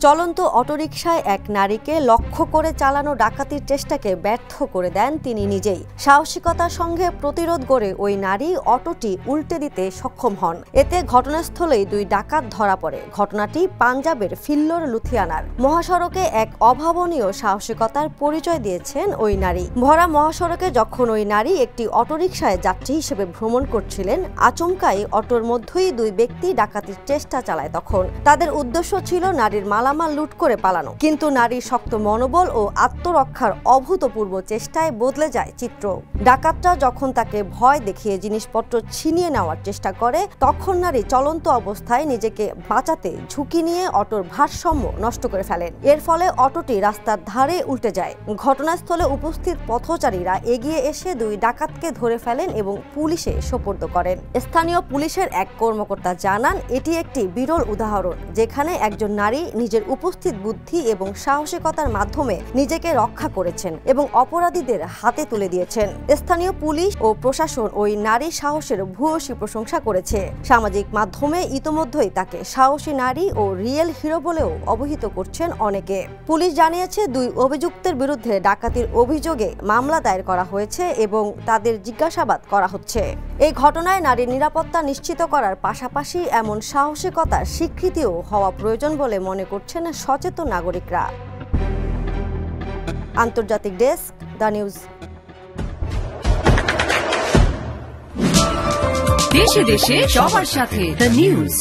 চলন্ত অটোরিকশায় এক নারীকে লক্ষ্য করে চালানো ডাকাতির চেষ্টাকে ব্যর্থ করে দেন তিনি নিজেই। সাহসিকতার সঙ্গে প্রতিরোধ গড়ে ওই নারী অটোটি উল্টে দিতে সক্ষম হন। এতে ঘটনাস্থলেই দুই ডাকাত ধরা পড়ে। ঘটনাটি পাঞ্জাবের ফিল্লোর লুধিয়ানার। মহাসড়কে এক অভাবনীয় সাহসিকতার পরিচয় দিয়েছেন ওই নারী। ভরা মহাসড়কে যখন ওই নারী একটি অটোরিকশায় যাত্রী হিসেবে ভ্রমণ করছিলেন, আচমকাই অটোর মধ্যেই দুই ব্যক্তি ডাকাতির চেষ্টা চালায়। তখন তাদের উদ্দেশ্য ছিল নারীর মালামাল লুট করে পালানো, কিন্তু নারীর শক্ত মনোবল ও আত্মরক্ষার অভূতপূর্ব চেষ্টায় বদলে যায় চিত্র। ডাকাতরা যখন তাকে ভয় দেখিয়ে জিনিসপত্র ছিনিয়ে নেওয়ার চেষ্টা করে, তখন নারী চলন্ত অবস্থায় নিজেকে বাঁচাতে ঝুঁকি নিয়ে অটোর ভারসাম্য নষ্ট করে ফেলেন। এর ফলে অটোটি রাস্তার ধারে উল্টে যায়। ঘটনাস্থলে উপস্থিত পথচারীরা এগিয়ে এসে দুই ডাকাতকে ধরে ফেলেন এবং পুলিশে সোপর্দ করেন। স্থানীয় পুলিশের এক কর্মকর্তা জানান, এটি একটি বিরল উদাহরণ যেখানে একজন নারী নিজের উপস্থিত বুদ্ধি এবং সাহসিকতার মাধ্যমে নিজেকে রক্ষা করেছেন এবং অপরাধীদের হাতে তুলে দিয়েছেন। স্থানীয় পুলিশ ও প্রশাসন ওই নারীর সাহসের ভূয়সী প্রশংসা করেছে। সামাজিক মাধ্যমে ইতোমধ্যেই তাকে সাহসী নারী ও রিয়েল হিরো বলেও অভিহিত করছেন অনেকে। পুলিশ জানিয়েছে, দুই অভিযুক্তের বিরুদ্ধে ডাকাতির অভিযোগে মামলা দায়ের করা হয়েছে এবং তাদের জিজ্ঞাসাবাদ করা হচ্ছে। এই ঘটনায় নারীর নিরাপত্তা নিশ্চিত করার পাশাপাশি এমন সাহসিকতার স্বীকৃতিও হওয়া প্রয়োজন বলে মনে করছেন সচেতন নাগরিকরা। আন্তর্জাতিক ডেস্ক, দ্য নিউজ। দেশে দেশে সবার সাথে, দ্য নিউজ।